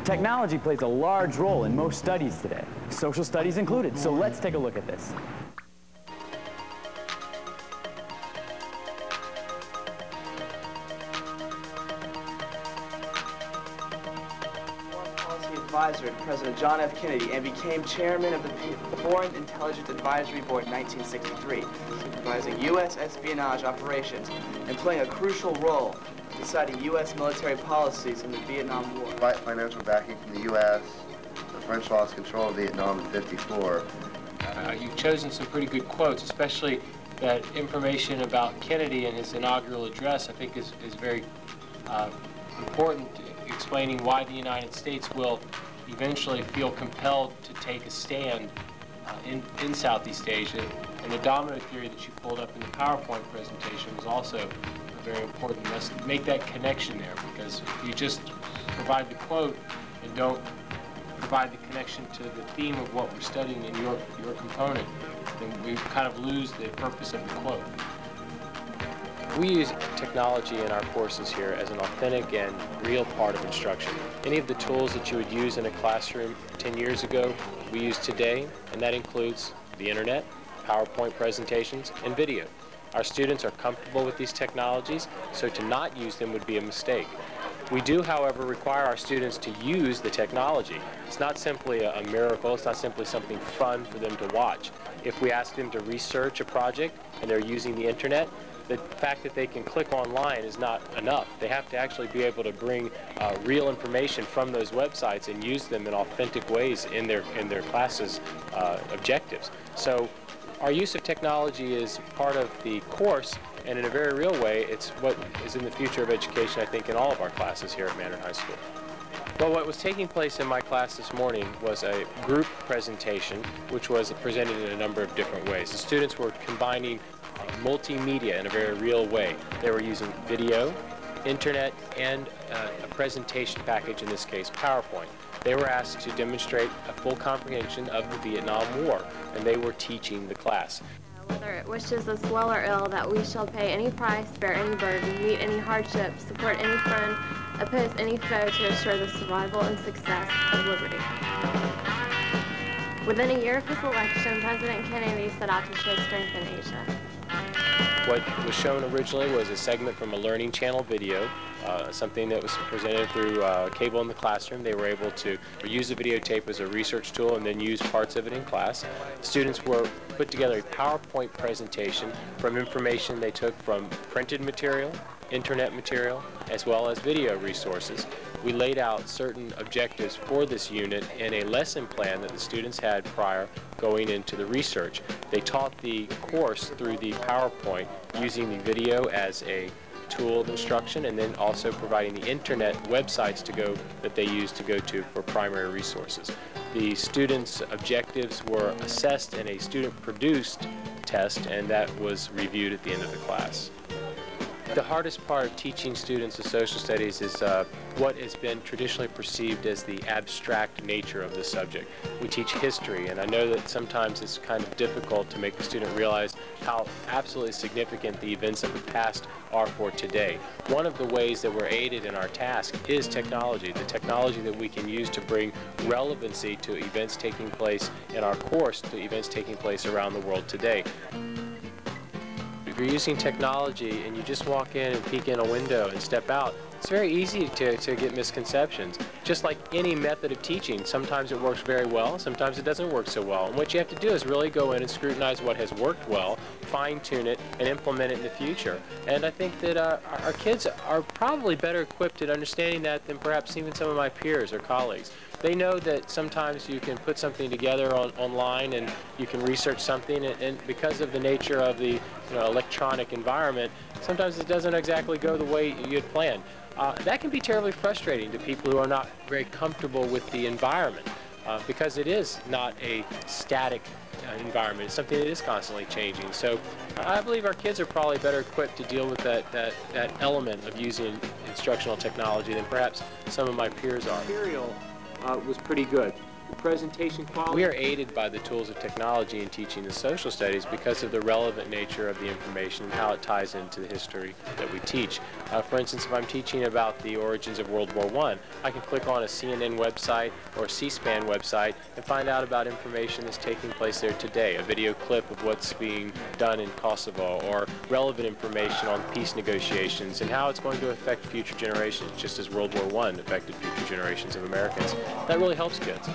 Technology plays a large role in most studies today, social studies included, so let's take a look at this. Advisor to President John F. Kennedy and became chairman of the Foreign Intelligence Advisory Board in 1963, supervising U.S. espionage operations and playing a crucial role in deciding U.S. military policies in the Vietnam War. Despite financial backing from the U.S., the French lost control of Vietnam in '54. You've chosen some pretty good quotes, especially that information about Kennedy and his inaugural address, I think is very important, explaining why the United States will eventually feel compelled to take a stand in Southeast Asia. And the domino theory that you pulled up in the PowerPoint presentation was also very important. Let's make that connection there, because if you just provide the quote and don't provide the connection to the theme of what we're studying in your component, then we kind of lose the purpose of the quote. We use technology in our courses here as an authentic and real part of instruction. Any of the tools that you would use in a classroom 10 years ago, we use today, and that includes the internet, PowerPoint presentations, and video. Our students are comfortable with these technologies, so to not use them would be a mistake. We do, however, require our students to use the technology. It's not simply a miracle, it's not simply something fun for them to watch. If we ask them to research a project and they're using the internet, the fact that they can click online is not enough. They have to actually be able to bring real information from those websites and use them in authentic ways in their classes' objectives. So our use of technology is part of the course, and in a very real way, it's what is in the future of education, I think, in all of our classes here at Mandarin High School. Well, what was taking place in my class this morning was a group presentation, which was presented in a number of different ways. The students were combining multimedia in a very real way. They were using video, internet, and a presentation package, in this case PowerPoint. They were asked to demonstrate a full comprehension of the Vietnam War, and they were teaching the class. Whether it wishes us well or ill, that we shall pay any price, bear any burden, meet any hardship, support any friend, oppose any foe to assure the survival and success of liberty. Within a year of his election, President Kennedy set out to show strength in Asia. What was shown originally was a segment from a Learning Channel video, something that was presented through cable in the classroom. They were able to use the videotape as a research tool and then use parts of it in class. Students were put together a PowerPoint presentation from information they took from printed material, internet material, as well as video resources. We laid out certain objectives for this unit in a lesson plan that the students had prior going into the research. They taught the course through the PowerPoint using the video as a tool of instruction, and then also providing the internet websites that they use to go to for primary resources. The students' objectives were assessed in a student-produced test, and that was reviewed at the end of the class. The hardest part of teaching students of social studies is what has been traditionally perceived as the abstract nature of the subject. We teach history, and I know that sometimes it's kind of difficult to make the student realize how absolutely significant the events of the past are for today. One of the ways that we're aided in our task is technology, the technology that we can use to bring relevancy to events taking place in our course, to events taking place around the world today. If you're using technology and you just walk in and peek in a window and step out, it's very easy to get misconceptions. Just like any method of teaching, sometimes it works very well, sometimes it doesn't work so well. And what you have to do is really go in and scrutinize what has worked well, fine-tune it, and implement it in the future. And I think that our kids are probably better equipped at understanding that than perhaps even some of my peers or colleagues. They know that sometimes you can put something together online and you can research something, and because of the nature of the electronic environment, sometimes it doesn't exactly go the way you had planned. That can be terribly frustrating to people who are not very comfortable with the environment, because it is not a static environment. It's something that is constantly changing. So I believe our kids are probably better equipped to deal with that element of using instructional technology than perhaps some of my peers are. The material was pretty good. the presentation quality. We are aided by the tools of technology in teaching the social studies because of the relevant nature of the information and how it ties into the history that we teach. For instance, if I'm teaching about the origins of World War I can click on a CNN website or a C-SPAN website and find out about information that's taking place there today, a video clip of what's being done in Kosovo, or relevant information on peace negotiations and how it's going to affect future generations, just as World War I affected future generations of Americans. That really helps kids.